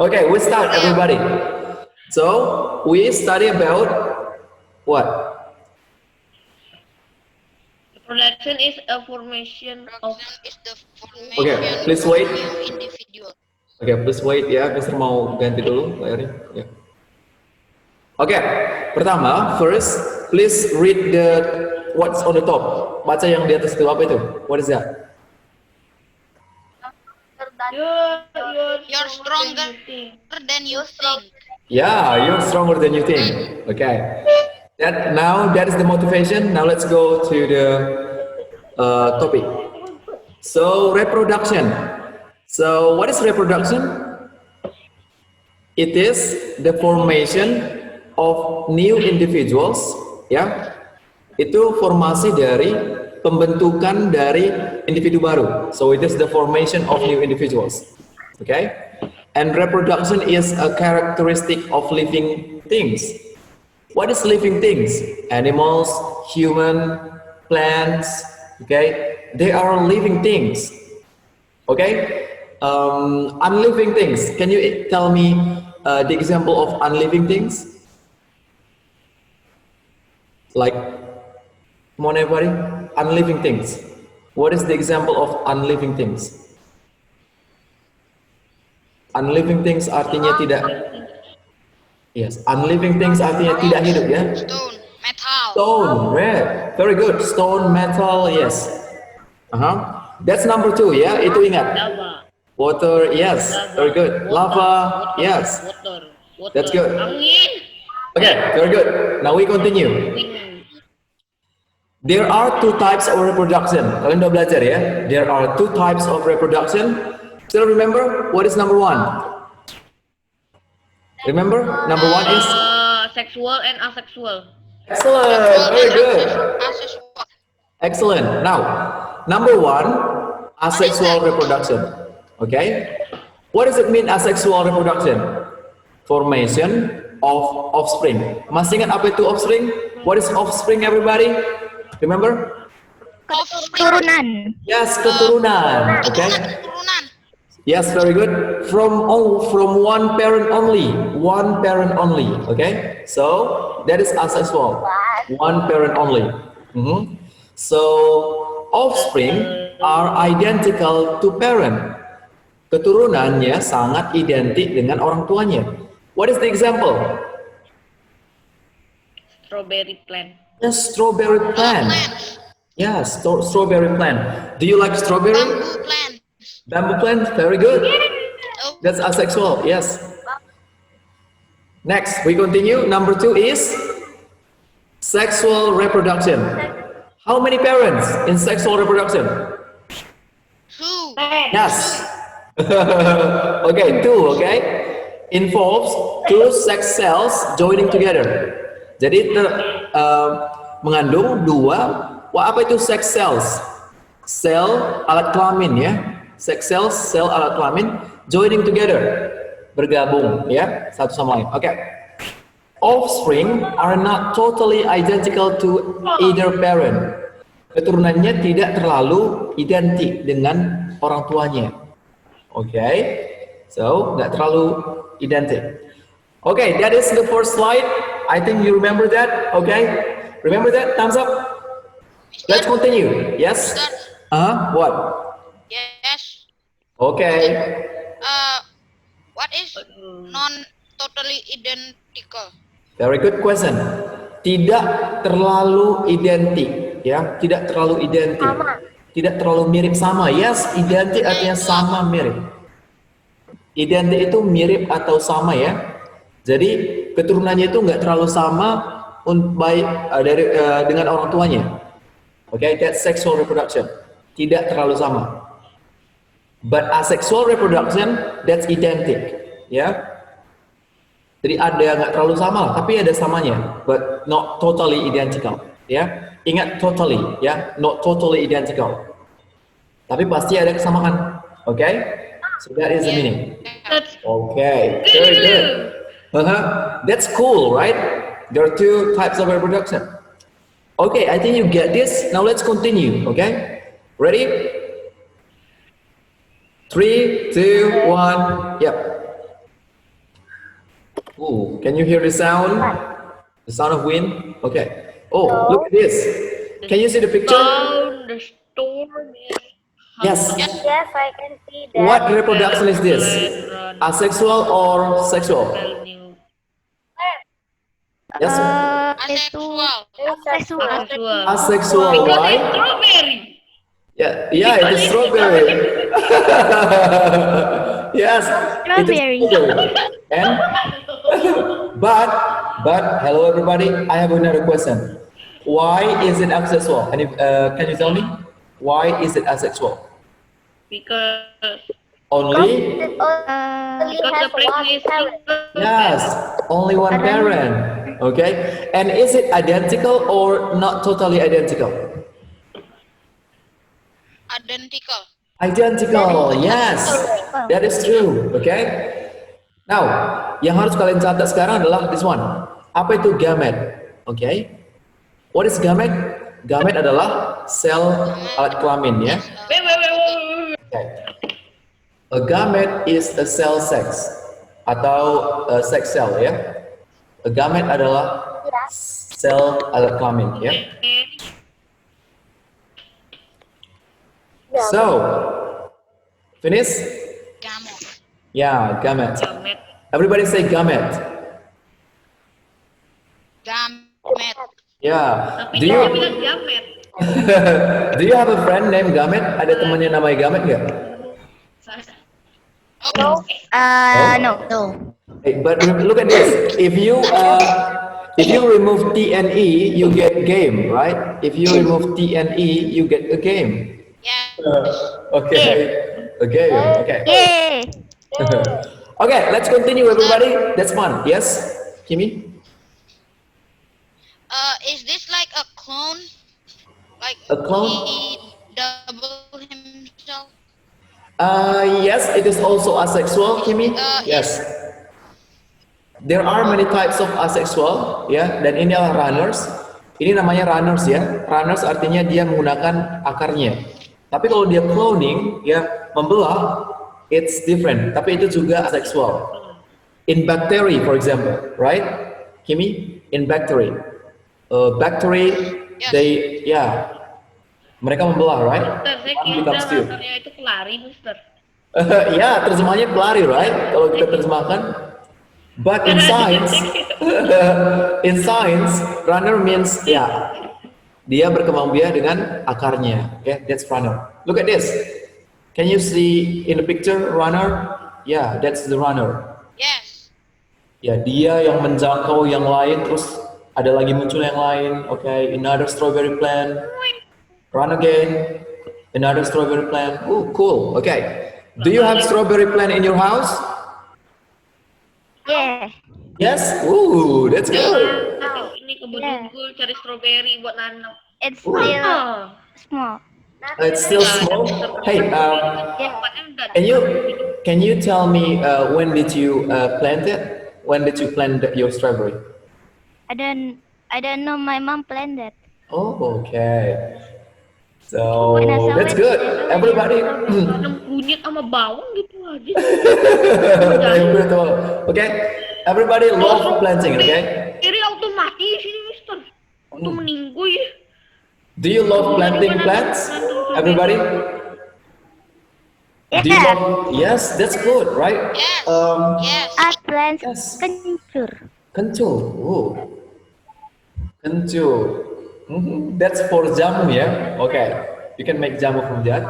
Okay, we start everybody. So we study about what? Reproduction is a formation of. Is the Okay, formation please of wait. new individual. Okay, please wait ya, Mister mau ganti dulu layarnya. Ya. Oke, pertama, first, please read the what's on the top. Baca yang di atas itu apa itu? What is that? You're stronger than you think. Yeah, you're stronger than you think. Okay. That is the motivation. Now let's go to the topic. So reproduction. So what is reproduction? It is the formation of new individuals. Ya, itu formasi dari pembentukan dari individu baru. So it is the formation of new individuals. Okay. And reproduction is a characteristic of living things. What is living things? Animals, human, plants, okay? They are living things, okay? Unliving things. Can you tell me the example of unliving things? Like, come on everybody, unliving things. What is the example of unliving things? Unliving things artinya tidak. Yes, unliving things artinya tidak hidup ya. Stone, metal. Stone, right? Very good. Stone, metal, yes. That's number 2 ya. Itu ingat. Lava. Water, yes. Very good. Lava, yes. Water. That's good. Angin. Okay, very good. Now we continue. Wind. There are 2 types of reproduction. Kalian udah belajar ya. There are 2 types of reproduction. Still remember what is number 1? Remember, number 1 is Sexual and asexual. excellent. Very good. Asexual. Excellent. Now, number 1, asexual reproduction. Okay. What does it mean asexual reproduction? Formation of offspring. Masih ingat apa itu offspring? What is offspring, everybody? Remember? Keturunan. Yes, keturunan. Okay. Turunan. Yes, very good. From one parent only. One parent only. Okay. So that is asexual. One parent only. So offspring are identical to parent. Keturunannya sangat identik dengan orang tuanya. What is the example? Strawberry plant. Yes, strawberry plant. Plants. Yes, strawberry plant. Do you like strawberry? Bamboo plant. Bamboo plant, very good. Oh, That's asexual, yes. Next, we continue. Number 2 is sexual reproduction. How many parents in sexual reproduction? 2. Yes. Okay, 2, okay. Involves 2 sex cells joining together. Jadi mengandung 2, apa itu sex cells? Sel alat kelamin ya. Sex cells, sel alat kelamin joining together, bergabung ya satu sama lain. Oke. Offspring are not totally identical to either parent. Keturunannya tidak terlalu identik dengan orang tuanya. Oke. So, nggak terlalu identik. Okay, that is the first slide. I think you remember that. Okay. Remember that? Thumbs up. Let's continue. Yes. What? Yes. Okay. What is non-totally identical? Very good question. Tidak terlalu identik, ya. Tidak terlalu identik. Tidak terlalu mirip sama. Yes, identik artinya sama mirip. Identik itu mirip atau sama ya. Jadi keturunannya itu nggak terlalu sama dengan orang tuanya. Okay, that's sexual reproduction. Tidak terlalu sama. But asexual reproduction, that's identic, ya. Jadi ada nggak terlalu sama, tapi ada samanya, but not totally identical, ya. Ingat totally, ya, not totally identical. Tapi pasti ada kesamaan, okay? So that is the meaning. Okay, very good. That's cool, right? There are 2 types of reproduction. Okay, I think you get this. Now let's continue, okay? Ready? 3, 2, 1, yep. Ooh, can you hear the sound? The sound of wind? Okay. Oh, look at this. Can you see the picture? Sound, the storm is Yes. Yes, I can see that. What reproduction is this? Asexual or sexual? Yes. Itu Asexual. asexual. Asexual. Because Why? it's strawberry. Yeah, it is strawberry. Yes, it is Strawberry. strawberry. And but hello everybody, I have another question. Why is it asexual? And can you tell me why is it asexual? Because Only because the place is single. yes, only one parent. Okay, and is it identical or not totally identical? Identical. Identical, yes, that is true. Okay. Now, yang harus kalian catat sekarang adalah this one. Apa itu gamete? Okay. What is gamete? Gamete adalah sel alat kelamin, ya. Wait. Okay. A gamete is a cell sex atau a sex cell, ya. A gamete adalah sel alat kelamin, ya. So, finish? Gamete. Yeah, gamete. Gamete. Everybody say gamete. Gamete. Yeah. Tapi Do dia you bilang gamet. do you have a friend named Gamet? Ada temannya namanya Gamet nggak? Oh, No. Hey, but look at this. If you remove T and E, you get game, right? If you remove T and E, you get a game. yeah. Okay. Okay. Okay. Yay! Okay. Let's continue, everybody. That's fun. Yes, Kimi. Is this like a clone? Like A clone? he double himself? Yes, it is also asexual, Kimi. Yes. There are many types of asexual, ya. Dan ini adalah runners. Ini namanya runners, ya. Runners artinya dia menggunakan akarnya. Tapi kalau dia cloning, ya, membelah, it's different. Tapi itu juga asexual. In bacteria, for example, right, Kimi? In bacteria, Yes. mereka membelah, right? Mister, saya One kira becomes two. rasanya itu kelari, Mister. Ya, terjemahnya pelari, right? Kalau kita terjemahkan. But in science, runner means dia berkembang biak dengan akarnya. Okay, that's runner. Look at this. Can you see in the picture runner? Yeah, that's the runner. Yes. Ya, dia yang menjangkau yang lain, terus ada lagi muncul yang lain. Okay, another strawberry plant. Run again. Another strawberry plant. Oh, cool. Okay. Do you have strawberry plant in your house? Yeah. Yes. Ooh, that's good. Ini kebun unggul cari strawberry buat nanam. It's still Ah, small. It's still small. Hey, can you tell me when did you plant it? When did you plant your strawberry? I don't know. My mom planted. Oh, okay. So When I saw that's it, good. Everybody. nanam kunyit sama bawang gitu aja. Betul. Okay. Everybody love planting. Okay. Kiri otomatis ini, Mister. Waktu meninggu ya. Do you love planting plants? Everybody? Do you Yeah. love? Yes, that's good, right? Yes. Yes. Art plants Yes. kencur. Kencur. Oh. Kencur. That's for jamu, ya. Okay. You can make jamu from that.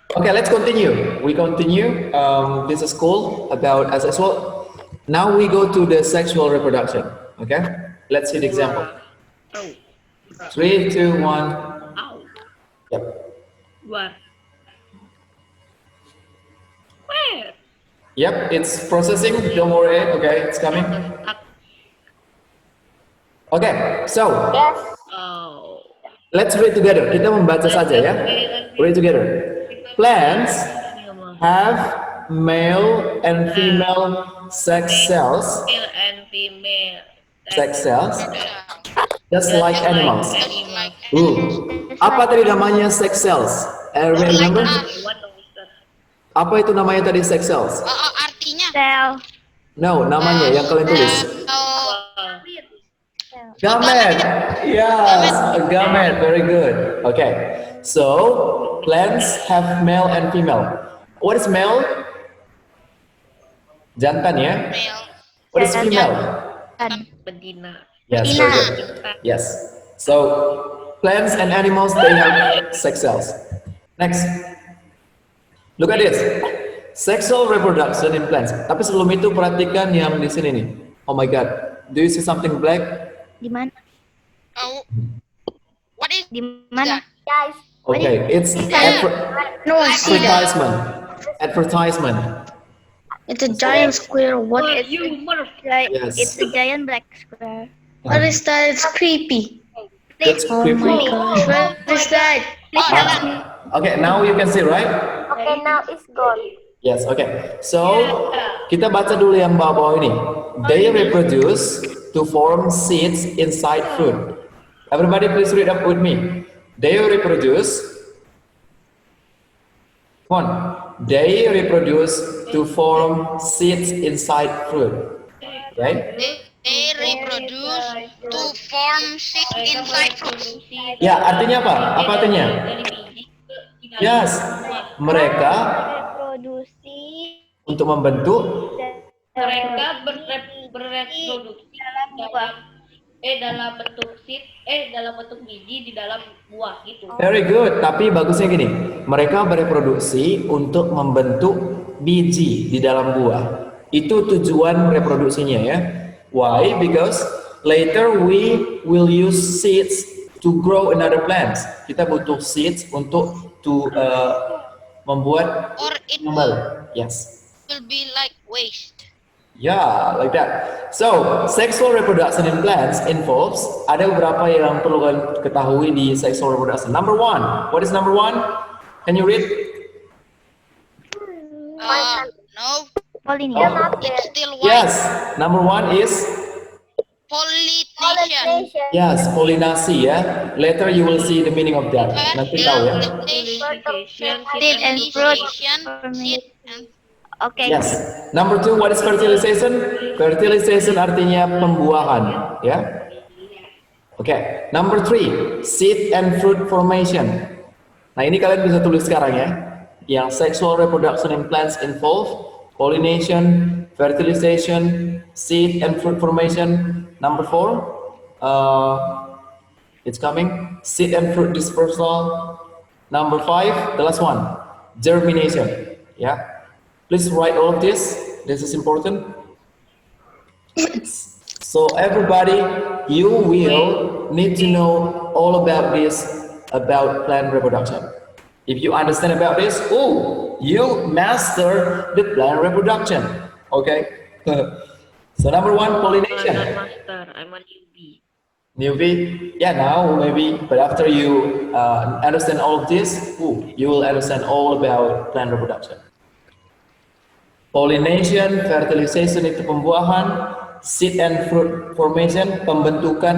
Okay, let's continue. We continue. This is cool about asexual. Now we go to the sexual reproduction. Okay. Let's see the example. 3, 2, 1. Ow. Yep. Where? Where? Yep, it's processing. Don't worry. Okay, it's coming. Okay, so Oh. let's read together. Kita membaca saja, ya. Read together. Plants have male and female sex cells, Male and female. just like animals. Animal. Apa tadi namanya sex cells? Everybody remember? What, Mister? Apa itu namanya tadi sex cells? Artinya Cell. No, namanya yang kalian tulis. Oh, Gamet. Yes, a gamet. Very good. Okay. So, plants have male and female. What is male? Jantan ya. male. What is female? Betina. Yes, very good. Yes. So, plants and animals, they have sex cells. Next. Look at this. Sexual reproduction in plants. Tapi sebelum itu perhatikan yang di sini nih. Oh my god. Do you see something black? Di mana? Oh, what is Di mana? that? Guys, Okay, it's no, see that. advertisement. Advertisement. It's a giant square. What is You mother. Like, Yes. it's a giant black square. What is that? It's creepy. That's Oh creepy. my gosh, what is that? Okay, now you can see, right? Okay, now it's gone. Yes, okay. So, kita baca dulu yang bawah-bawah ini. They reproduce to form seeds inside fruit. Everybody please read up with me. They reproduce. Come on. They reproduce to form seeds inside fruit. Okay? They reproduce to form seed inside fruits. Ya, artinya apa? Apa artinya? Yes. Mereka Reproduksi untuk membentuk Mereka bereproduksi dalam bentuk seed, dalam bentuk biji di dalam buah gitu. very good, tapi bagusnya gini, mereka bereproduksi untuk membentuk biji di dalam buah. Itu tujuan reproduksinya ya. Why? Because later we will use seeds to grow another plants. Kita butuh seeds untuk membuat Or it kembali. Yes. will be like waste. Yeah, like that. So, sexual reproduction in plants involves, ada beberapa yang perlu kalian ketahui di sexual reproduction. Number one, what is number one? Can you read? No, pollination. it's still white. Yes, number one is, Pollination. yes, pollinasi ya. Later you will see the meaning of that. Nanti tahu ya. Seed and fruit. Seed and Okay. Yes. Number two, what is fertilization? Fertilization artinya pembuahan, ya. Okay. Number three, seed and fruit formation. Nah ini kalian bisa tulis sekarang ya. Yang sexual reproduction in plants involve pollination, fertilization, seed and fruit formation. Number four, it's coming. Seed and fruit dispersal. Number five, the last one, germination. Yeah. Please write all of this. This is important. So everybody, you will need to know all about this, about plant reproduction. If you understand about this, you master the plant reproduction. Okay. So number one, pollination. Master, I'm a newbie. Newbie, yeah, now maybe, but after you understand all of this, you will understand all about plant reproduction. Pollination, fertilization itu pembuahan, seed and fruit formation, pembentukan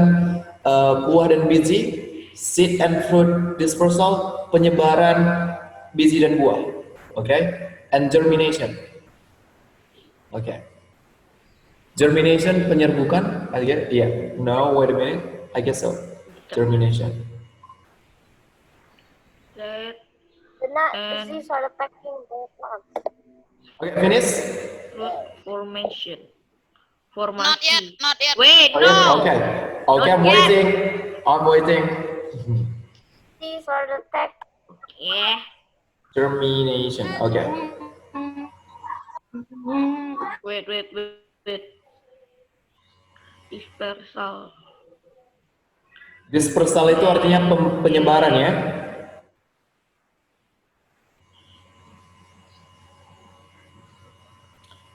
buah dan biji, seed and fruit dispersal, penyebaran biji dan buah, okay? And germination, okay? Germination, penyerbukan, I guess, yeah. No, wait a minute, I guess so. Germination. That The seeds are attacking the plants. Okay, finish. fruit formation. not yet, not yet. Wait, Oh, yeah, no. okay. Okay, I'm Not yet. waiting. I'm waiting. Seeds are attack. Yeah. Germination. Okay. Wait. Dispersal. Dispersal itu artinya penyebaran ya.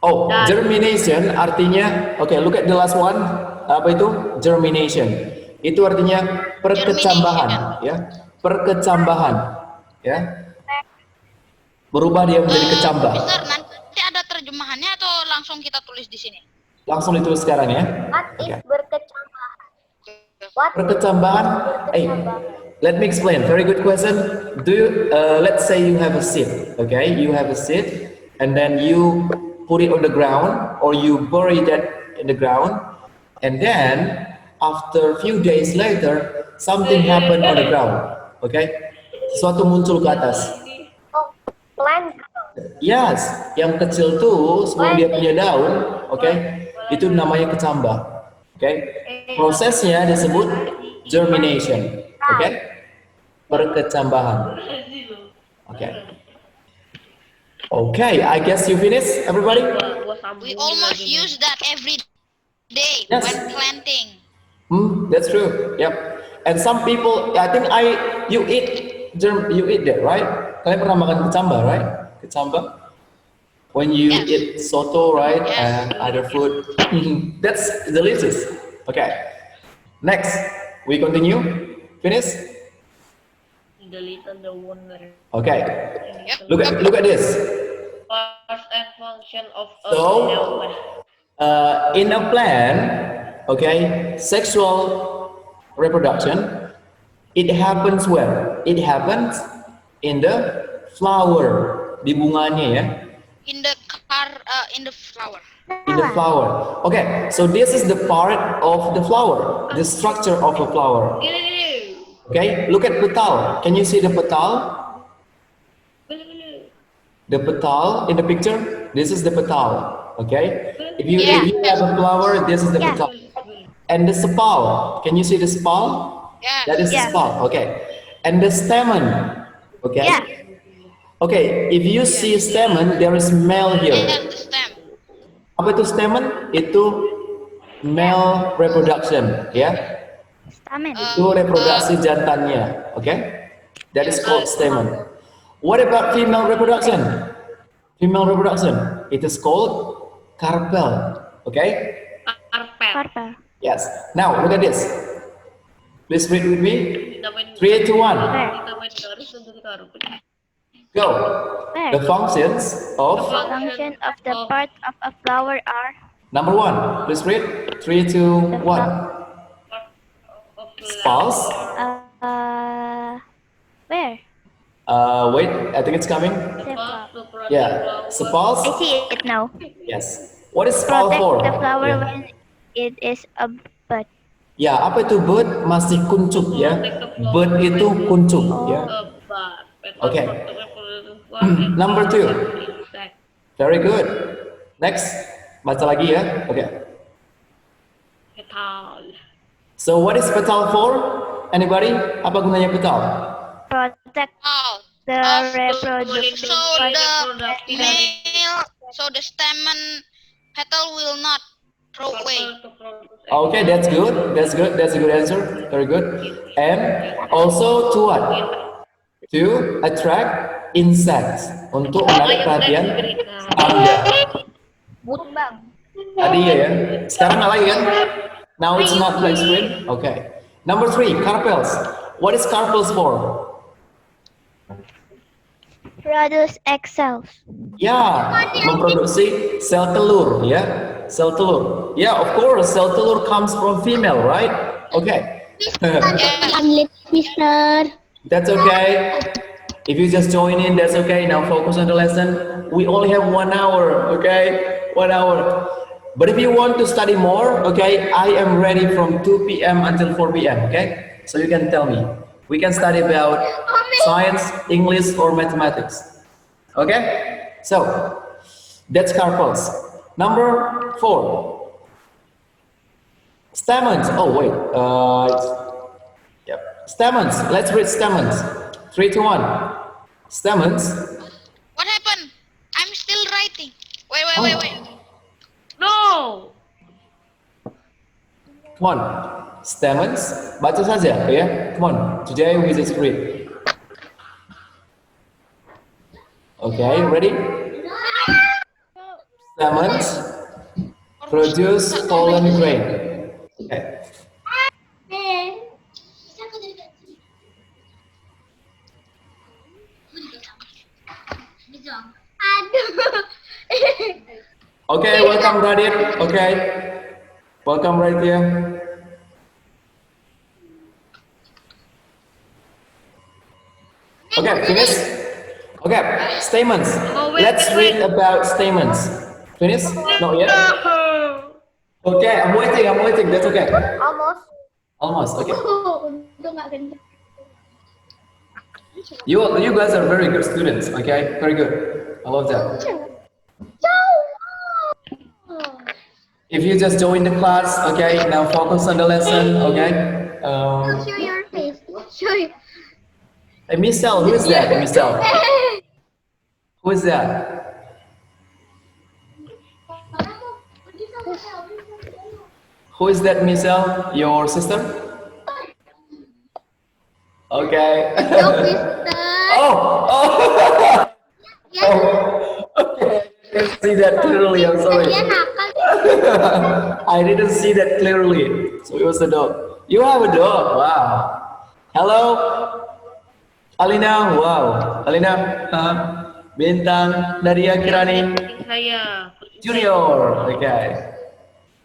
Oh, germination artinya, okay, look at the last one. Apa itu? Germination. Itu artinya perkecambahan, ya. Perkecambahan, ya. Berubah dia menjadi kecambah. Mister, nanti ada terjemahannya atau langsung kita tulis di sini? Langsung ditulis sekarang ya. What is Okay. berkecambahan? What is Perkecambahan. Let me explain. Very good question. Do you, let's say you have a seed, okay? You have a seed, and then you put it on the ground or you bury that in the ground, and then after a few days later something happen on the ground. Okay, sesuatu muncul ke atas. Oh, plant. Yes, yang kecil tuh sebelum dia punya daun, oke, itu namanya kecambah. Oke, prosesnya disebut germination. Oke, perkecambahan. Oke. Okay, I guess you finished, everybody? We almost use that every day Yes. when planting. That's true. Yep. And some people, I think you eat that, right? Kalian pernah makan kecambah, right? Kecambah. When you Yes. eat soto, right, Yes. and other food, that's delicious. Okay. Next, we continue. Finish. Delete the one there. Okay. Yep. Look at this. Parts and function of a So, cell. in a plant, okay, sexual reproduction, it happens where? It happens in the flower, di bunganya ya, In the flower. in the flower. Okay, so this is the part of the flower, the structure of a flower. Okay, look at petal. Can you see the petal? The petal in the picture, this is the petal. Okay, if you have a flower, this is the Yeah. petal. And the sepal, can you see the sepal? Yeah. That is the Yeah. sepal. Okay, and the stamen. Okay. Yeah. Okay, if you see stamen, there is male here. And the stem. Apa itu stamen? Itu male reproduction, ya. Stamen. Itu reproduksi jantannya, okay? That is called stamen. What about female reproduction? Female reproduction, it is called carpel, okay? Carpel. Yes. Now look at this. Please read with me. 3, 2, 1. Go. Where? The functions of Function of the part of a flower are number 1. Please read. 3, 2, 1. Spals. Where? Wait, I think it's coming. Sepal. Yeah, spals. I see it now. Yes. What is spal Protect for? the flower Yeah. when it is a bud. Ya, apa itu bud? Masih kuncup ya. Bud itu kuncup ya. Okay. Number 2. Very good. Next, baca lagi ya. Okay. So what is petal for? Anybody? Apa gunanya petal? Protect Oh. the Of- reproductive So part. the male, so the stamen petal will not throw away. Okay, that's good. That's good. That's a good answer. Very good. And also to what? To attract insects. Untuk menarik perhatian serangga. Bang. Tadi ya. Sekarang nggak lagi kan? Now it's not black screen. Okay. Number 3, carpels. What is carpels for? Produce egg cells. Ya, memproduksi sel telur ya. Sel telur. Yeah, of course, sel telur comes from female, right? Okay. Mister. That's okay. If you just join in, that's okay. Now focus on the lesson. We only have 1 hour, okay? 1 hour. But if you want to study more, okay, I am ready from 2 p.m. until 4 p.m., okay? So you can tell me. We can study about science, English, or mathematics. Okay? So, that's carpels. Number 4. Stamens. Oh, wait. Yep. Stamens. Let's read stamens. 3, 2, 1. Stamens. What happened? I'm still writing. Wait. No. Come on. Stamens. Baca saja, ya. Come on. Today we just read. Okay, ready? Stamens produce pollen grain. Okay. Okay, welcome Radit. Okay. Welcome right here. Okay, finish. Okay, stamens. Oh, wait, Let's wait. read about stamens. Finish? Not yet? Okay, I'm waiting. That's okay. Almost. Almost, okay. You guys are very good students, okay? Very good. I love that. If you just join the class, okay, now focus on the lesson, okay? Show your face. Show your. Hey, Michelle, who is that? Michelle, who is that? Who is that, Michelle? Your sister? Okay. Oh, okay. I didn't see that clearly. I'm sorry. I didn't see that clearly. So it was a dog. You have a dog. Wow. Hello, Alina. Wow. Alina. Bintang Nadia Kirani Saya. Junior. Okay.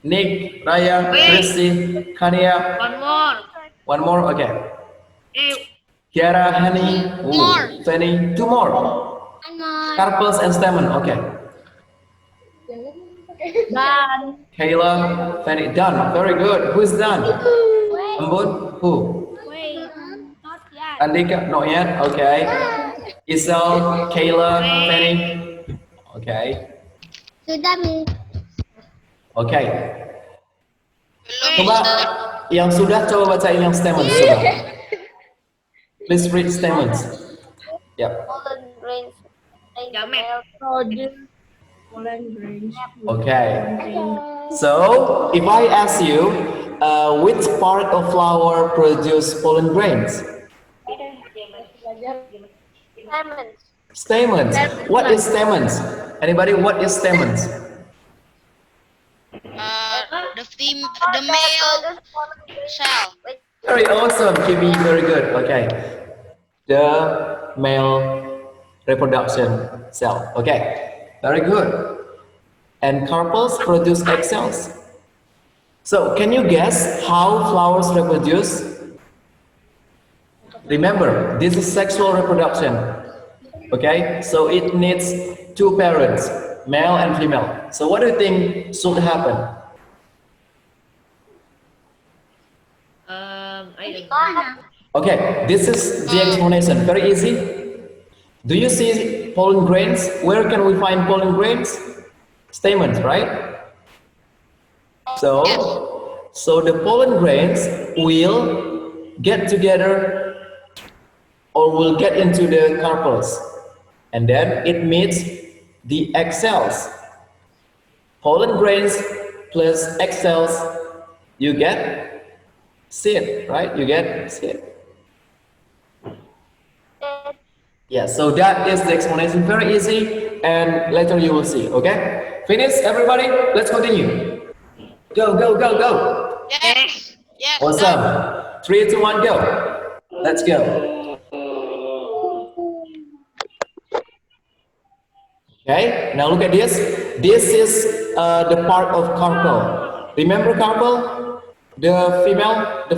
Nick, Raya, Christy, Kania. One more. One more. Okay. Kiara, Hani, Fanny. Two more. Carpels and Stammen. Okay. Done. Kayla, Fanny. Done. Very good. Who's done? Ambon. Who? Wait, not yet. Andika. Not yet. Okay. Isel, Kayla, Fanny. Okay. Sudah, Mi. Okay. Belum, Coba Mister. yang sudah coba bacain yang Stamens coba. Please read Stamens. Yep. Pollen grains. Jamet. Okay. So if I ask you, which part of flower produce pollen grains? Lemons. Stamens. What is stamens? Anybody? What is stamens? The male cell. Very awesome, Kimi. Very good. Okay. The male reproduction cell. Okay. Very good. And carpels produce egg cells. So, can you guess how flowers reproduce? Remember, this is sexual reproduction. Okay, so it needs two parents, male and female. So, what do you think should happen? Okay, this is the explanation. Very easy. Do you see pollen grains? Where can we find pollen grains? Stamens, right? So the pollen grains will get together or will get into the carpels, and then it meets the egg cells. Pollen grains plus egg cells, you get seed, right? You get seed. Yeah, so that is the explanation. Very easy, and later you will see. Okay, finish, everybody. Let's continue. Go, go, go, go. Yes. Yes. Awesome. 3, 2, 1, go. Let's go. Okay, now look at this. This is the part of carpel. Remember carpel? The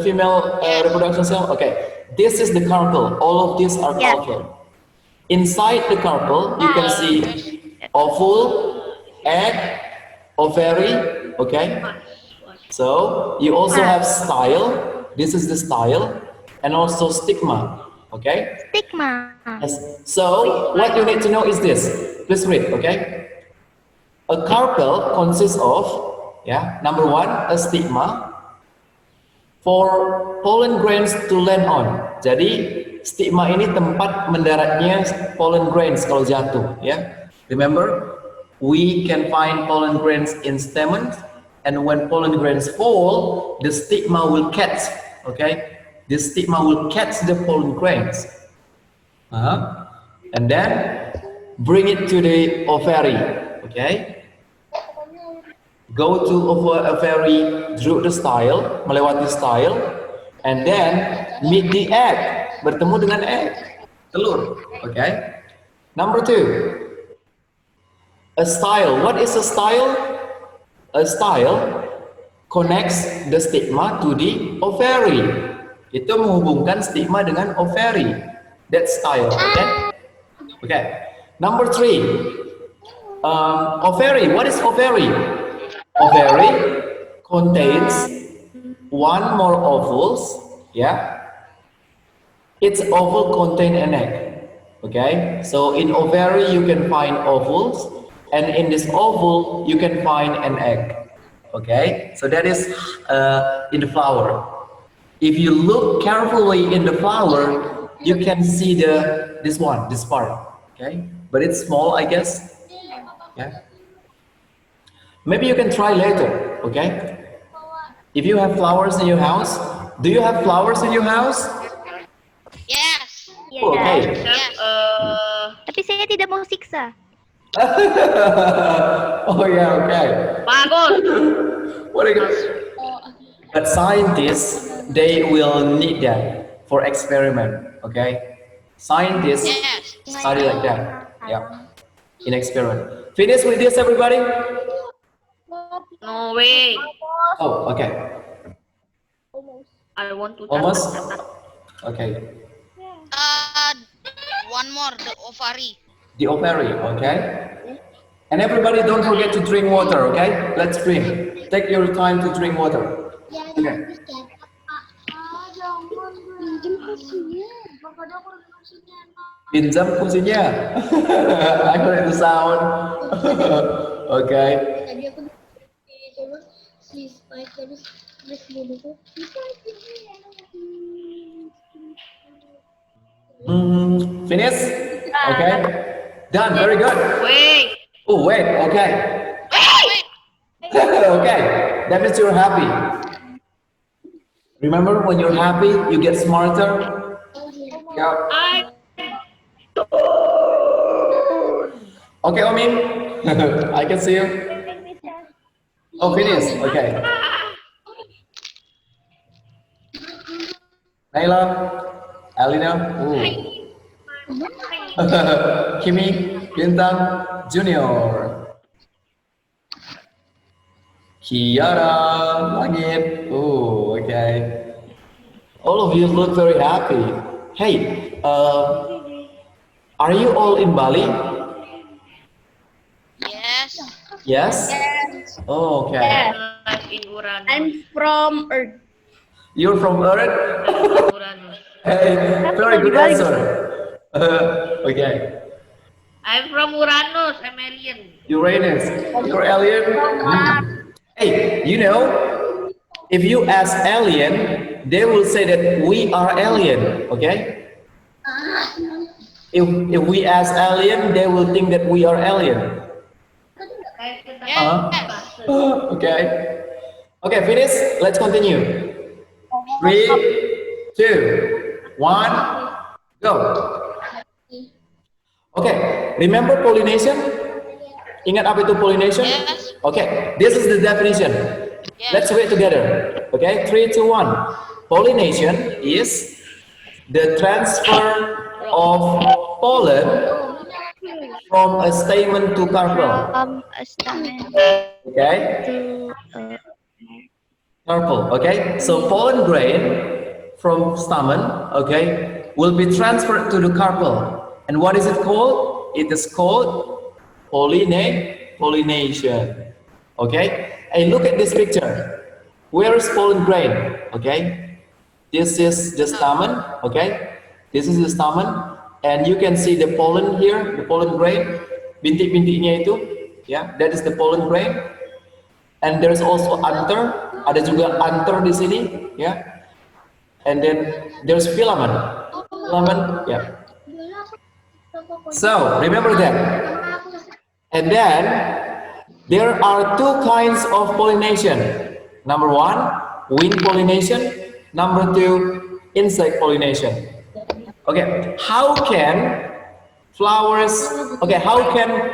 female reproduction cell? Okay, this is the carpel. All of these are carpel. Inside the carpel, you can see ovule, egg, ovary, okay? So, you also have style. This is the style. And also stigma, okay? Stigma. Yes. So, what you need to know is this. Please read, okay? A carpel consists of, number 1, a stigma for pollen grains to land on. Jadi, stigma ini tempat mendaratnya pollen grains kalau jatuh, ya. Remember, we can find pollen grains in stamens, and when pollen grains fall, the stigma will catch, okay? The stigma will catch the pollen grains, and then bring it to the ovary, okay? Go to ovary through the style, melewati style, and then meet the egg. Bertemu dengan egg, telur, okay? Number 2, a style. What is a style? A style connects the stigma to the ovary. Itu menghubungkan stigma dengan ovary. That style, okay? Okay. Number 3, Ovary. What is ovary? Ovary contains one more ovules. Yeah. Its ovule contain an egg. Okay. So in ovary you can find ovules, and in this ovule you can find an egg. Okay. So that is in the flower. If you look carefully in the flower, you can see this part. Okay. But it's small, I guess. Yeah. Maybe you can try later, okay? If you have flowers in your house, do you have flowers in your house? Yes. Iya. Okay. Yes. Tapi saya tidak mau siksa. Oh yeah, okay. Bagus. What a good. But scientists, they will need that for experiment, okay? Scientists Yes. study like that, yeah, in experiment. Finish with this, everybody? No way. Oh, okay. I want to Almost? Okay. One more, the ovary. The ovary, okay? And everybody don't forget to drink water, okay? Let's drink. Take your time to drink water. Okay. Pinjam kursinya. I heard the sound. Okay. Tadi aku coba si Spike terus dia itu Finish? Okay. Done. Very good. Wait. Oh, wait. Okay. Okay. That means you're happy. Remember, when you're happy, you get smarter. Yeah. Okay, Omin. I can see you. Oh, finish. Okay. Naila, Alina, Kimi, Bintang, Junior, Kiara, Langit. Oh, okay. All of you look very happy. Hey, are you all in Bali? Yes. Yes? Oh, okay. In Uranus. I'm from Earth. You're from Earth? Uranus. Hey, very good answer. Okay. I'm from Uranus. I'm alien. Uranus. You're alien? Hey, you know, if you ask alien, they will say that we are alien, okay? If we ask alien, they will think that we are alien. Yes. Okay. Okay, finish. Let's continue. 3, 2, 1, go. Okay, remember pollination? Ingat apa itu pollination? Yes. Okay, this is the definition. Yes. Let's read together. Okay, 3, 2, 1. Pollination is the transfer of pollen from a stamen to carpel. A stamen Okay, to carpel. Okay, so pollen grain from stamen, okay, will be transferred to the carpel. And what is it called? It is called pollination. Okay, and look at this picture. Where is pollen grain? Okay, this is the stamen. Okay, this is the stamen, and you can see the pollen here, the pollen grain, bintik-bintiknya itu, yeah, that is the pollen grain. And there's also anther, ada juga anther di sini, yeah. And then there's filament, yeah. So remember that. And then there are two kinds of pollination. Number 1, wind pollination. Number 2, insect pollination. Okay, how can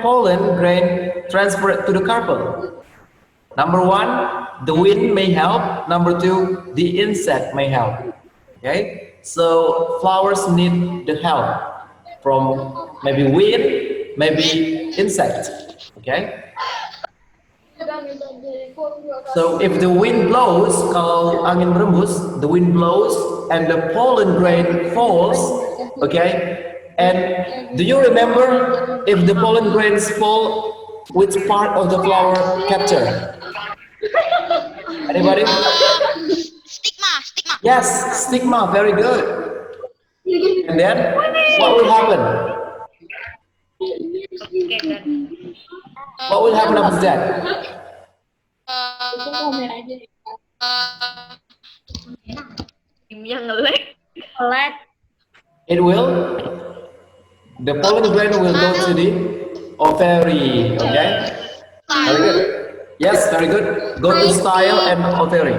pollen grain transfer to the carpel? Number 1, the wind may help. Number 2, the insect may help. Okay, so flowers need the help from maybe wind, maybe insect. Okay, so if the wind blows, kalau angin berembus, the wind blows and the pollen grain falls. Okay, and do you remember if the pollen grains fall Which part of the flower capture? Anybody? Stigma. Yes, stigma. Very good. And then, what will happen? What will happen after that? Timnya ngelek. It will. The pollen grain will go to the ovary. Okay. Very good. Yes, very good. Go to style and ovary.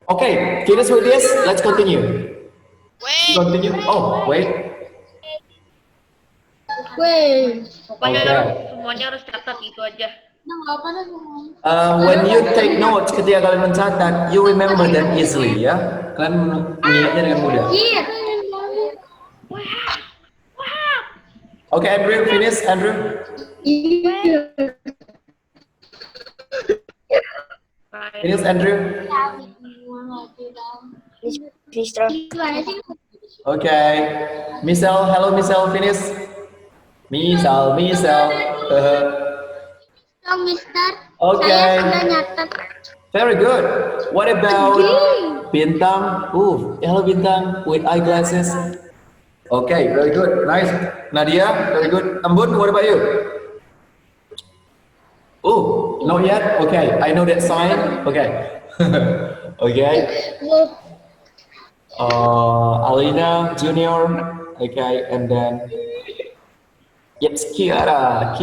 Okay, finish with this. Let's continue. Wait. Continue. Oh, wait. Pokoknya Okay. semuanya harus catat itu aja. When you take notes, ketika kalian mencatat, you remember them easily, ya. Kalian mengingatnya dengan mudah. Okay, Andrew, finish, Andrew. Finish, Andrew. Okay, Michelle, hello, Michelle, finish. Michelle. Mister. Okay. Saya sudah nyatet. Very good. What about Bintang? Hello Bintang with eyeglasses. Okay, very good. Nice. Nadia, very good. Ambun, what about you? Not yet. Okay, I know that sign. Okay. Okay. Alina Junior. Okay, and then yes, Kiara.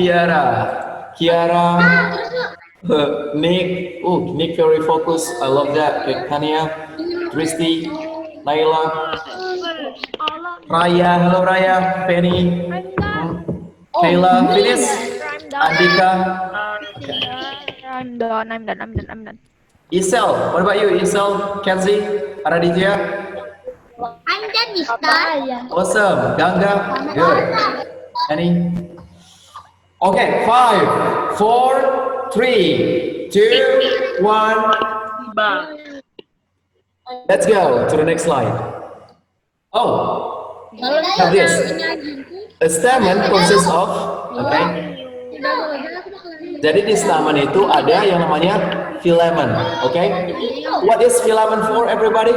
Nick, Nick very focused. I love that. Okay, Kania, Christy, Naila, Raya, hello Raya, Penny, Kayla, finish, Andika, I'm done. Isel, what about you? Isel, Kenzie, Araditya, I'm done, Mister. awesome, Ganga, good. Any? Okay, 5, 4, 3, 2, 1. Let's go to the next slide. Have this. A stamen consists of, okay. Jadi di stamen itu ada yang namanya filamen, okay. What is filamen for, everybody?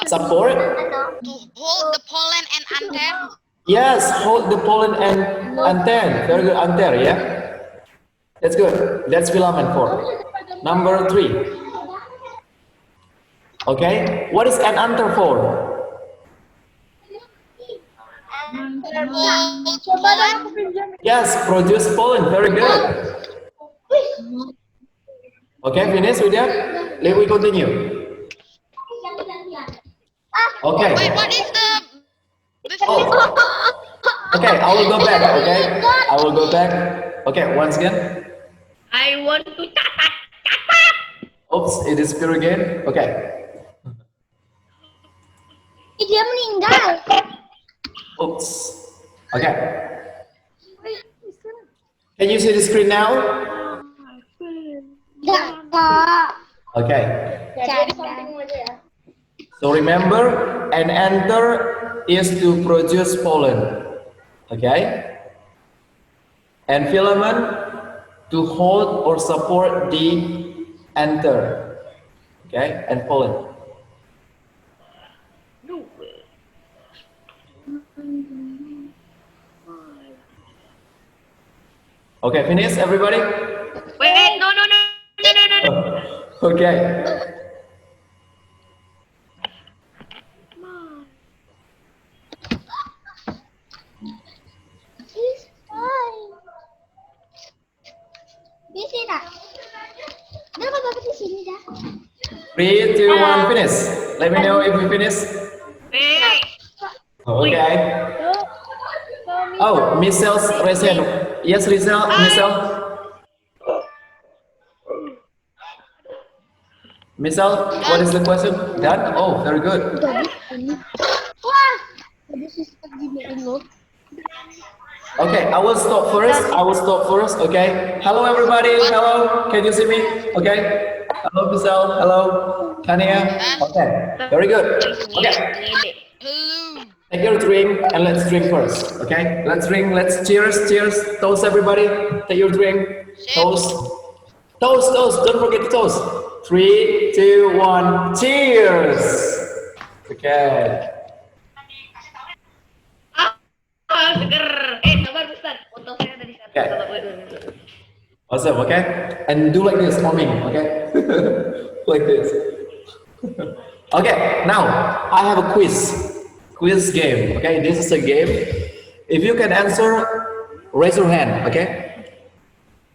Support. To hold the pollen and anther. Yes, hold the pollen and anther. Very good, anther, yeah. That's good. That's filament for. Number 3. Okay, what is an anther for? Yes, produce pollen. Very good. Okay, finish with that. Let me continue. Okay. Wait, what is the Oh. Okay, I will go back. Okay, I will go back. Okay, once again. I want to catat. Oops, it is pure again. Okay. Dia meninggal. Oops. Okay. Can you see the screen now? Enggak. Okay. So remember, an anther is to produce pollen. Okay. And filament to hold or support the anther. Okay, and pollen. Okay, finish everybody? Wait, no. Okay. Bisa tak? Udah kok bapak di sini dah. 3, 2, 1, finish. Let me know if we finish. Wait. Okay. Oh, Michelle's raise hand. Yes, Michelle. Michelle, what is the question? Done? Oh, very good. Wah, ada suster giniin loh. Okay, I will stop first. Okay. Hello, everybody. Hello. Can you see me? Okay. Hello, Michelle. Hello, Kania. Okay. Very good. Okay. Hello. Take your drink and let's drink first. Okay, let's drink. Let's cheers. Cheers. Toast, everybody. Take your drink. Toast. Toast. Toast. Don't forget to toast. 3, 2, 1. Cheers. Okay. Seger. Sabar Ustaz. Foto saya tadi sana. Okay. Sabar. Awesome. Okay. And do like this, mommy. Okay. Like this. Okay. Now I have a quiz game. Okay, this is a game. If you can answer, raise your hand. Okay,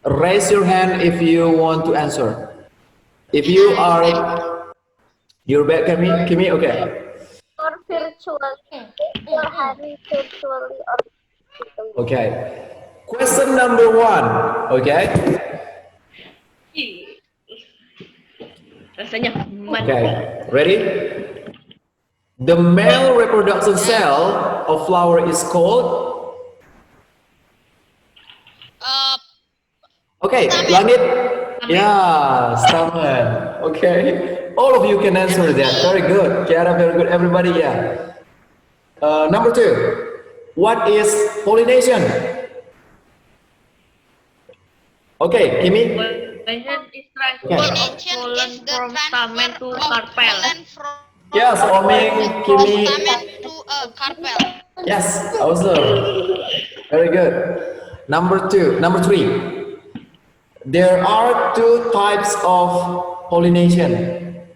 raise your hand if you want to answer. If you are, you're back, Kimi. Okay. Or virtually, or having virtually or physically. Okay. Question number 1. Okay. Rasanya aman. Okay. Ready? The male reproduction cell of flower is called. Okay, Langit. Yeah, stamen. Okay, all of you can answer that. Very good, Kiara. Very good, everybody. Yeah. Number 2. What is pollination? Okay, Kimi. Pollination is transfer Okay. of Pollination pollen is the from stamen to transfer of carpel. pollen from Yes, Oming, Kimi. stamen to carpel. Yes, awesome. Very good. Number 3. There are 2 types of pollination.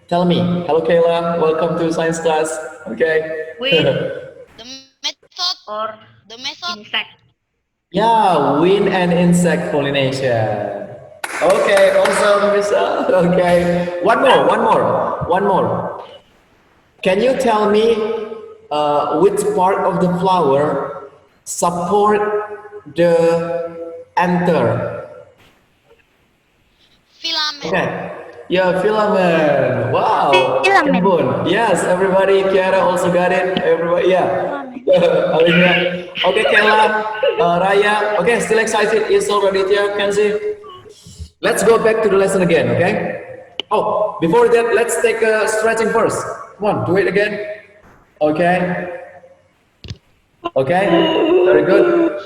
Tell me. Hello, Kayla. Welcome to science class. Okay. With The method, or the method, insect. Yeah, wind and insect pollination. Okay, awesome, Misa. Okay. One more. Can you tell me which part of the flower support the anther? filament. Okay. Yeah, filament. Wow. Filament. Kebun. Yes, everybody. Kiara also got it. Everybody, yeah. Alina. Okay, Kayla, Raya. Okay, still excited. Is already here, Kenzie. Let's go back to the lesson again, okay? Oh, before that, let's take a stretching first. Come on, do it again. Okay. Okay, very good.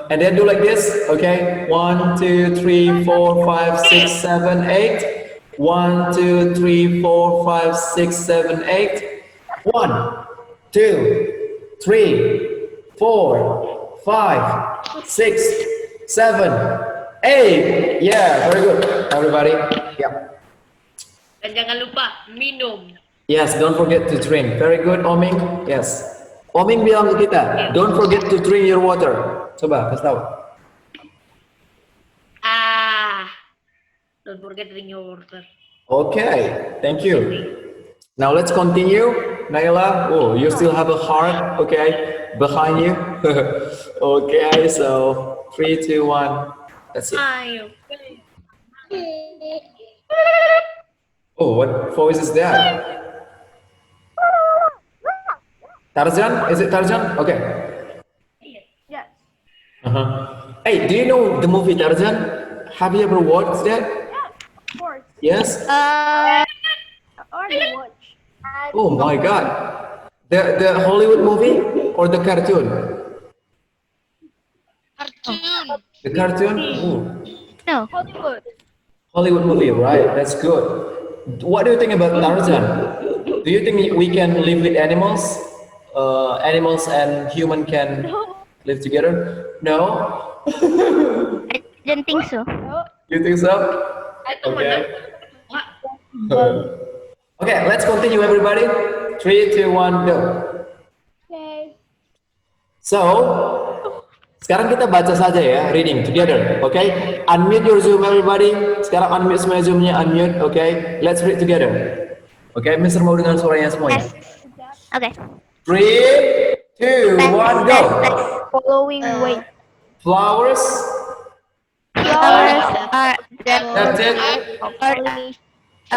And then do like this, okay? 1, 2, 3, 4, 5, 6, 7, 8. 1, 2, 3, 4, 5, 6, 7, 8. 1, 2, 3, 4, 5, 6, 7, 8. Yeah, very good, everybody. Yeah. Dan jangan lupa minum. Yes, don't forget to drink. Very good, Oming. Yes. Oming bilang ke kita, don't forget to drink your water. Coba, kasih tahu. Don't forget to drink your water. Okay, thank you. Now let's continue. Naila, oh, you still have a heart, okay, behind you. Okay, so 3, 2, 1. That's it. Ayo. Oh, what voice is that? Tarzan? Is it Tarzan? Okay. Yes. Hey, do you know the movie Tarzan? Have you ever watched that? Of course. Yes? Already watched. Oh my God. The Hollywood movie or the cartoon? Cartoon. The cartoon? Ooh. No. Hollywood. Hollywood movie, right? That's good. What do you think about Tarzan? Do you think we can live with animals? Animals and human can live together? No? I don't think so. You think so? Okay. Okay, let's continue, everybody. 3, 2, 1, go. Okay. So, sekarang kita baca saja ya, reading together, okay? Unmute your Zoom, everybody. Sekarang unmute semua Zoom-nya, unmute, okay? Let's read together. Okay, Mr. mau dengar suaranya semuanya. Yes. Okay. 3, 2, 1, go. Following way. Flowers. Flowers are That's it. a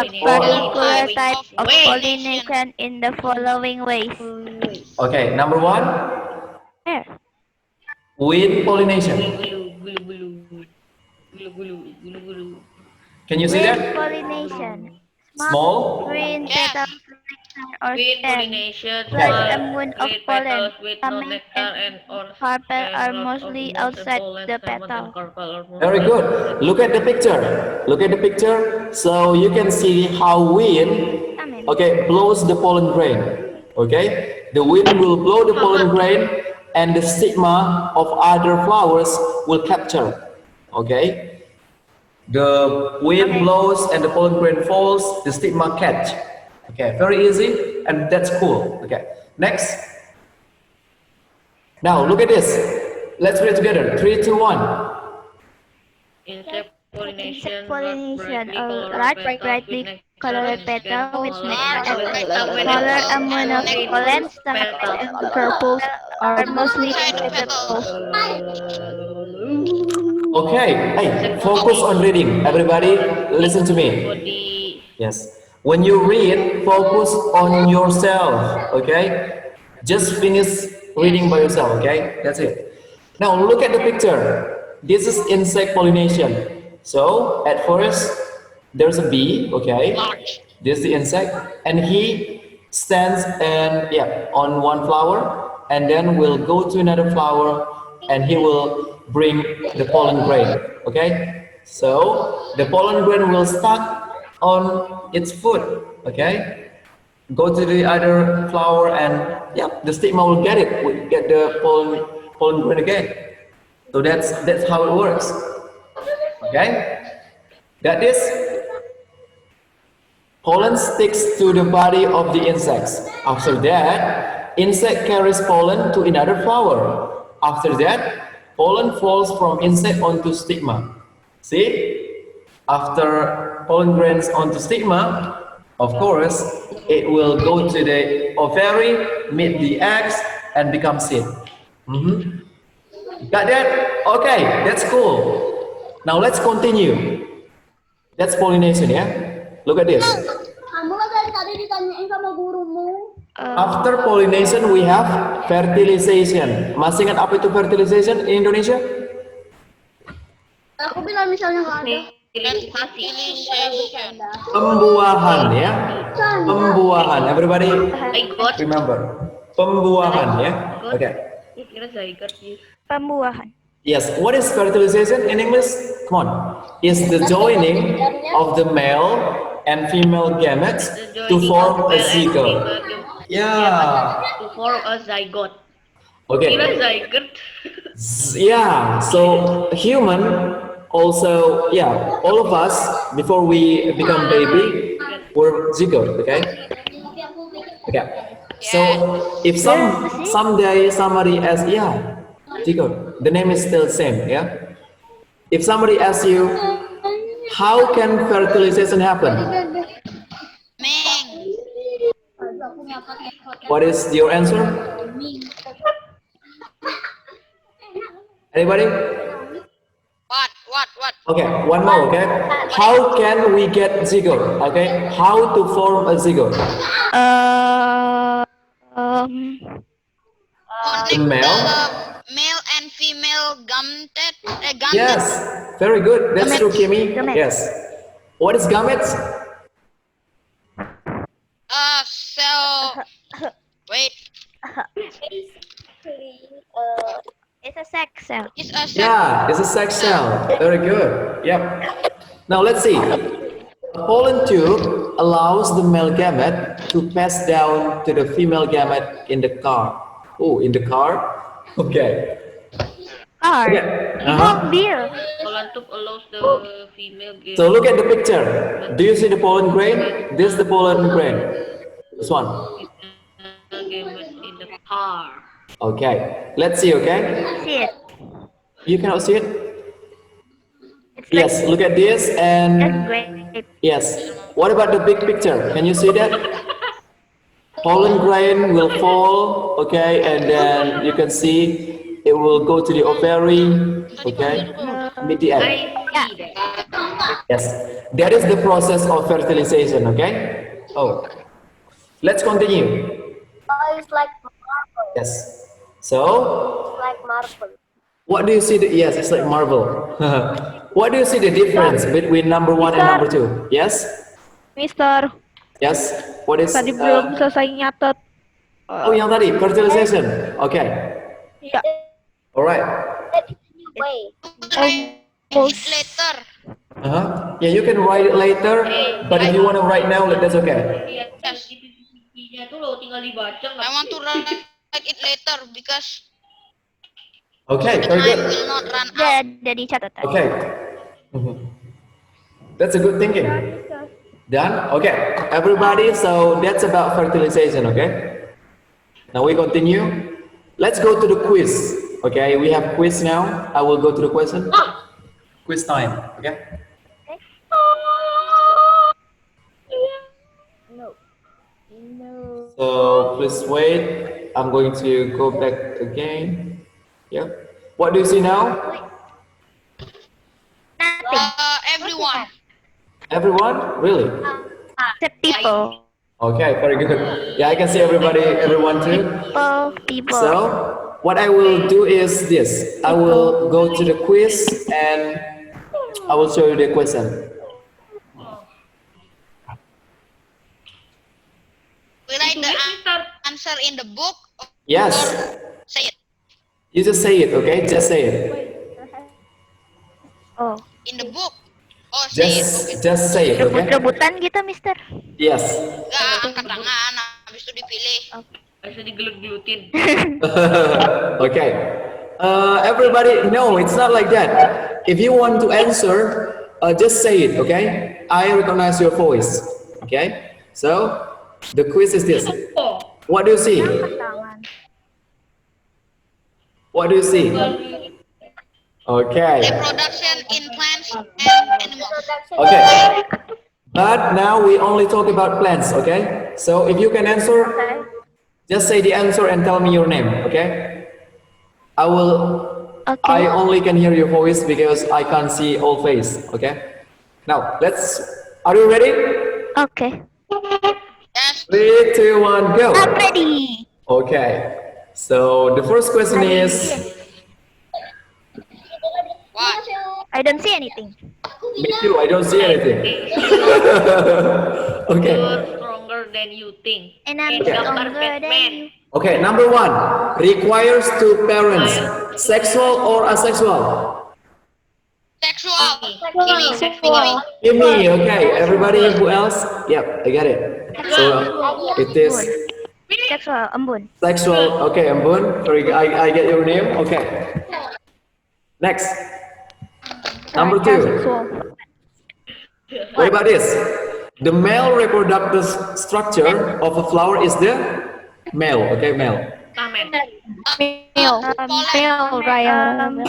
particular type of pollination in the following ways. Okay, number 1, Here. wind pollination. Can you see Wind that? pollination. Small. Green Yes. petals or Queen stem, pollination, plus Okay. a moon of create pollen. petals with no Stamen nectar and or carpel are and rods of mostly moss and outside pollen, the stamens and petal. carpel are Very mostly good. outside. Look at the picture. Look at the picture. So you can see how wind, Stamen. okay, blows the pollen grain. Okay, the wind will blow the pollen grain, and the stigma of other flowers will capture. Okay, the wind blows and the pollen grain falls. The stigma catch. Okay, very easy, and that's cool. Okay, next. Now look at this. Let's read together. 3, 2, 1. Insect Insect pollination, pollination, brightly a colored large petals brightly with nectar colored and petal with stamens, nectar and Large smaller brightly amount of colored pollen, stamens petals. and purples are mostly outside the petals. petals. Okay, hey, focus on reading. Everybody, listen to me. Body. Yes. When you read, focus on yourself. Okay? Just finish reading by yourself. Okay? That's it. Now look at the picture. This is insect pollination. So at first, there's a bee. Okay? Large. This is the insect, and he stands and yeah on one flower, and then will go to another flower, and he will bring the pollen grain. Okay, so the pollen grain will stuck on its foot. Okay, go to the other flower, and yeah, the stigma will get it, will get the pollen grain again. So that's how it works. Okay, got this? Pollen sticks to the body of the insects. After that, insect carries pollen to another flower. After that, pollen falls from insect onto stigma. See? After pollen grains onto stigma, of course, it will go to the ovary, meet the eggs, and become seed. Got that? Okay, that's cool. Now let's continue. That's pollination, yeah? Look at this. Kamu kan dari tadi ditanyain sama gurumu. After pollination, we have fertilization. Masih ingat apa itu fertilization in Indonesia? Aku bilang misalnya nggak ada. Fertilization. Pembuahan, ya. Pembuahan. Everybody I got. remember. Pembuahan, ya. Okay. Kira zygote sih. Pembuahan. Yes. What is fertilization in English? Come on. Is the joining of the male and female gametes to form a zygote. Yeah. To form a zygote. Okay. Kira zygote. Yeah, so human also, yeah, all of us before we become baby, we're zygote, okay? Okay. So if someday somebody asks, yeah, zygote, the name is still same, yeah? If somebody asks you, how can fertilization happen? Ming. What is your answer? Anybody? What? Okay, one more, okay? How can we get zygote? Okay, how to form a zygote? Connect male? the male and female gametes. Yes, very good. That's true, Kimi. Gametes. Yes. What is gametes? So wait. It's a sex cell. It's a sex. Yeah, it's a sex cell. Very good. Yep. Now let's see. A pollen tube allows the male gamete to pass down to the female gamete in the car. Oh, in the car? Okay. Car. Okay. Mobile. Pollen tube allows the female gamete. So look at the picture. Do you see the pollen grain? This is the pollen grain. This one. Gamete in the car. Okay. Let's see, okay? See it. You cannot see it? It's like Yes, look at this a and grape. yes. What about the big picture? Can you see that? Pollen grain will fall, okay, and then you can see it will go to the ovary, okay, meet the egg. I see that. Yes, that is the process of fertilization, okay? Oh, let's continue. Oh, it's like marble. Yes. So, It's like marble. what do you see? Yes, it's like marble. What do you see the difference between number one and number two? Yes? Mister. Yes. What is? Tadi belum selesai nyatet. Oh, yang tadi fertilization. Okay. Iya. Alright. Almost. Later. Yeah, you can write it later, but if you want to write now, that's okay. Yes. Tuh lo tinggal dibaca I want to write it later because Okay, the very time good. will not run out. Udah dicatat. Okay. That's a good thinking. Done? Okay. Everybody, so that's about fertilization, okay? Now we continue. Let's go to the quiz. Okay, we have quiz now. I will go to the question. Quiz time, okay? So please wait. I'm going to go back again. Yeah. What do you see now? Nothing. Everyone. Everyone? Really? Except people. Okay, very good. Yeah, I can see everybody, everyone too. People. So, what I will do is this. I will go to the quiz and I will show you the question. We write the answer in the book. Yes. Or say it You just say it, okay? Just say it. Oh. in the book. Oh, say it. Just say it, okay? Rebut-rebutan gitu, Mister. Yes. Enggak, angkat tangan, habis itu dipilih. Bisa digelut-gelutin. Okay. Everybody, no, it's not like that. If you want to answer, just say it, okay? I recognize your voice, okay? So, the quiz is this. What do you see? What do you see? Okay. Reproduction in plants and animals. Okay. But now we only talk about plants, okay? So if you can answer, just say the answer and tell me your name, okay? I only can hear your voice because I can't see all face, okay? Now, are you ready? Okay. Yes. 3, 2, 1, go. I'm ready. Okay. So the first question is, What? I don't see anything. me too, I don't see anything. Okay. You're stronger than you think. And I'm Okay. stronger than you. Okay, number 1, requires two parents, sexual or asexual? Sexual. Sexual. Gimme, okay. Everybody, who else? Yep, I get it. So it is Sexual, embun. sexual. Okay, Ambun. Very good. I get your name. Okay. Next, number 2. Sexual. What about this? The male reproductive structure of a flower is the male. Okay, male. Amen. Male, Ryan.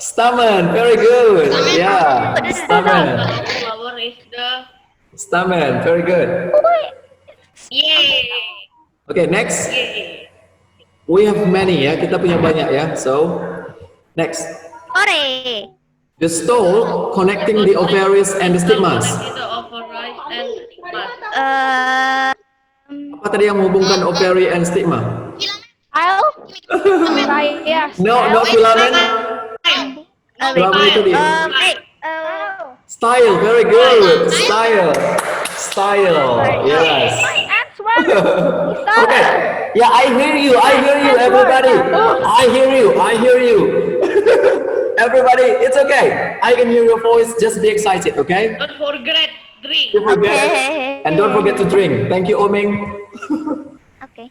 Stamen. Very good. Yeah, stamen. Flower is the Stamen. Very good. yay. Okay, next. Yay. We have many ya. Kita punya banyak ya. So, next. Ore. The stole connecting the ovaries and the stigmas. Itu ovaries and stigmas. Apa tadi yang menghubungkan ovary and stigma? No, no filament. Filament itu dia. Style, very good. Style. Yes. Okay. Yeah, I hear you, everybody. I hear you. Everybody, it's okay. I can hear your voice. Just be excited, okay? Don't forget drink. Don't forget. And don't forget to drink. Thank you, Oming. Okay.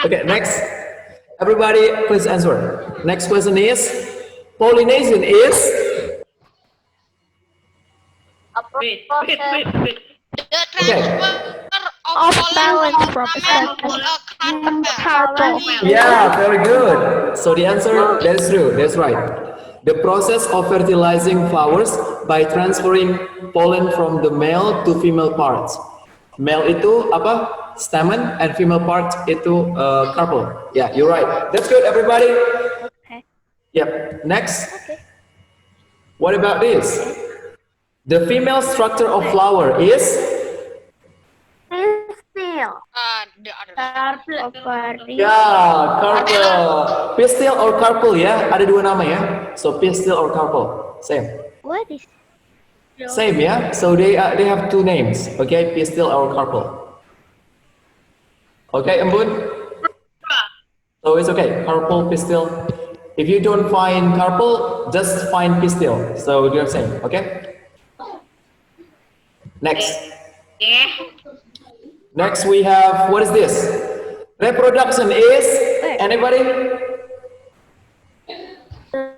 Okay, next. Everybody, please answer. Next question is, pollination is? Wait. The transfer of pollen from a plant to a carpel. Yeah, very good. So the answer, that's true, that's right. The process of fertilizing flowers by transferring pollen from the male to female parts. Male itu apa? Stamen, and female part itu carpel. Yeah, you're right. That's good, everybody. Yep. Next. What about this? The female structure of flower is? The other. Yeah, carpel. Pistil or carpel ya? Ada dua nama ya. So pistil or carpel. Same. What is? Same, yeah. So they have two names. Okay, pistil or carpel. Okay, Embun. So it's okay. Carpel, pistil. If you don't find carpel, just find pistil. So do the same. Okay. Next. Yeah. Next we have, what is this? Reproduction is, anybody? The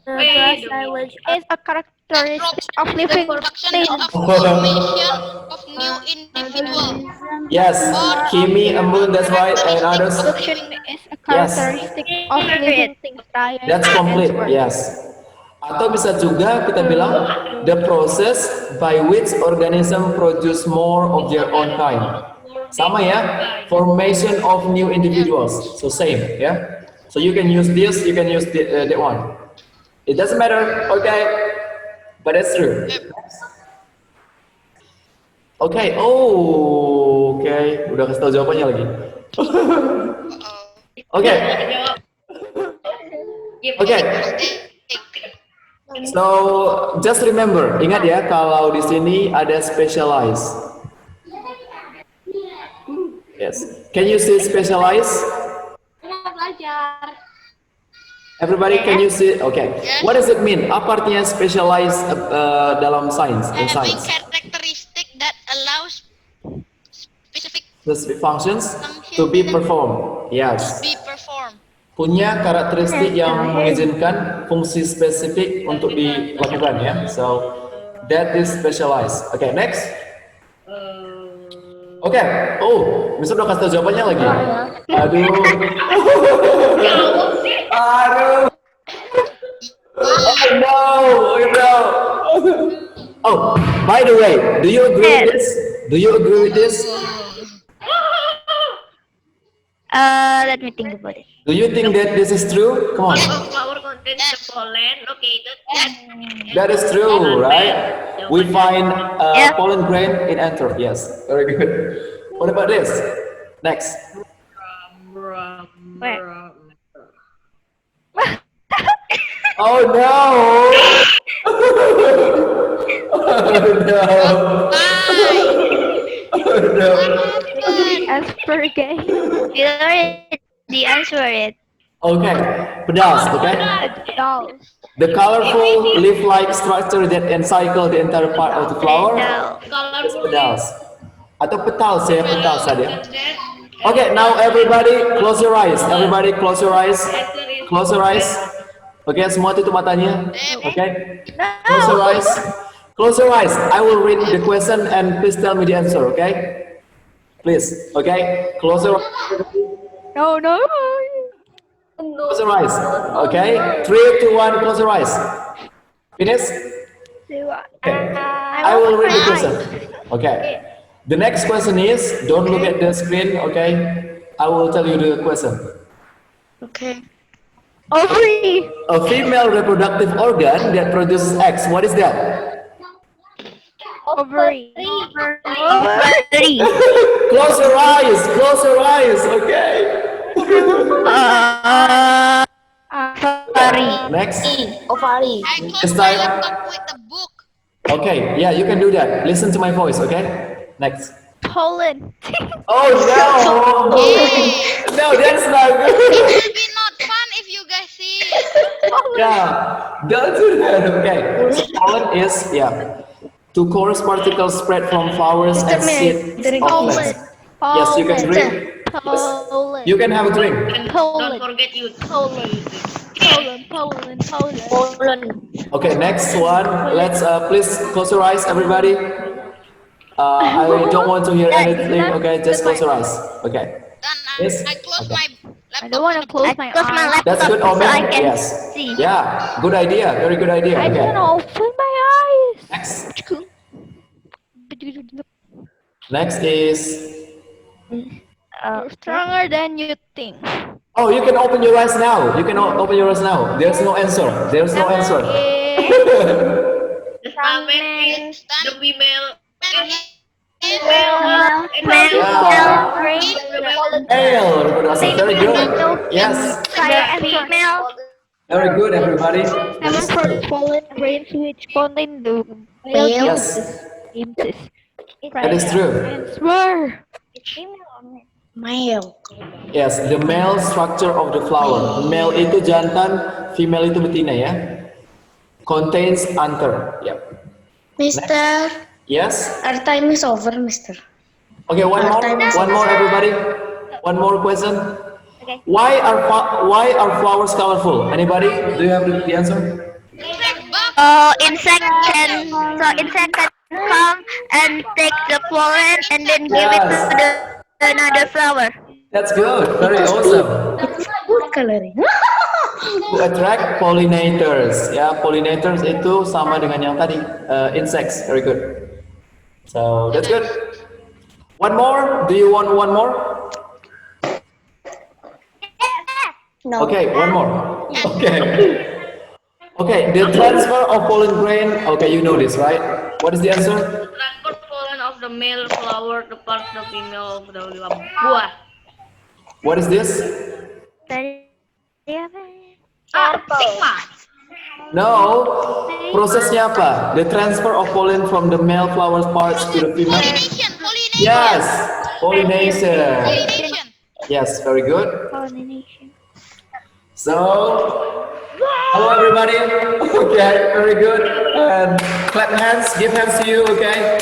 grass language is a characteristic of living Reproduction things. of formation of new individual. Yes, Kimi, Embun, that's right, and others. Reproduction is a Yes. characteristic of living things. Ryan That's complete, answered. yes. Atau bisa juga kita bilang, the process by which organism produce more of their own kind. Sama ya, formation of new individuals. So same, yeah. So you can use this, you can use that one. It doesn't matter, okay? But that's true. Okay, oh, okay. Udah kasih tahu jawabannya lagi. Okay, okay. So just remember, ingat ya kalau di sini ada specialize. Yes. Can you see specialize? Everybody, can you see? Okay. What does it mean? Apa artinya specialize dalam science? In Having science, characteristic that allows specific specific functions to be performed. Yes. be performed. Punya karakteristik yang mengizinkan fungsi spesifik untuk dilakukan ya. So that is specialized. Okay, next. Oke. Oh, Mister udah kasih tahu jawabannya lagi. Aduh. Aduh. Oh no. Oh no. Oh, by the way, do you agree with this? Do you agree with this? Let me think about it. Do you think that this is true? Come on. Flower contains the pollen located at That is true, right? We find pollen grain in anther. Yes, very good. What about this? Next. Oh no! Oh no! Oh no! Aspergillus. You already answered it. Okay, pedals, okay? Dolls. The colorful leaf-like structure that encircle the entire part of the flower is pedals. Atau petals ya, petals tadi. Okay, now everybody close your eyes. Everybody close your eyes. Close your eyes. Okay, semua tutup matanya. Okay. Close your eyes. Close your eyes. I will read the question and please tell me the answer. Okay. Please. Okay. Close your eyes. No, no. Close your eyes. Okay. 3, 2, 1. Close your eyes. Finish. Okay. I will read the question. Okay. The next question is, don't look at the screen. Okay. I will tell you the question. Okay. Ovary. A female reproductive organ that produces eggs. What is that? Ovary. Ovary. Close your eyes. Close your eyes. Okay. Ovary. Next. Ovary. I This close my time- laptop with a book. Okay. Yeah, you can do that. Listen to my voice. Okay. Next. Pollen. Oh no. No, that's not good. It will be not fun if you guys see it. Yeah. Don't do that. Okay. So pollen is two coarse particles spread from flowers and seeds of plants. Yes, you can drink. Pollen. You can have a drink. don't forget you. Pollen. Pollen. Pollen. Okay, next one. Let's please close your eyes, everybody. I don't want to hear anything. Okay, just close your eyes. Okay. Then Yes. I close Okay. my laptop. I don't want to close my eyes. That's good, so I Omen. can Yes. see. Yeah. Good idea. Very good idea. I Okay. don't open my eyes. Next. Next is. Stronger than you think. Oh, you can open your eyes now. You can open your eyes now. There's no answer. There's no answer. The stamen is the female. Ale, reproduction. Very good. Yes. Female. Very good, everybody. Pollen grains which contain the Yes, that is true. Answer. Male. Yes, the male structure of the flower. Male itu jantan, female itu betina ya. Contains anther. Yep. Mister, Yes. our time is over, Mister. Okay, one more, everybody. One more question. Okay. Why are flowers colorful? Anybody? Do you have the answer? Insect can come and take the pollen and then give it Yes. to another flower. That's good. Very awesome. It's food coloring. To attract pollinators. Ya, pollinators itu sama dengan yang tadi, insects. Very good. So that's good. One more. Do you want one more? No. Okay, one more. Okay. Okay, the transfer of pollen grain. Okay, you know this, right? What is the answer? Transport pollen of the male flower to part the female of the buah. What is this? Stigma. No. Prosesnya apa? The transfer of pollen from the male flower parts to the female. Pollination. Yes, pollination. Pollination. Yes, very good. Pollination. So, hello everybody. Okay, very good. And clap hands, give hands to you, okay?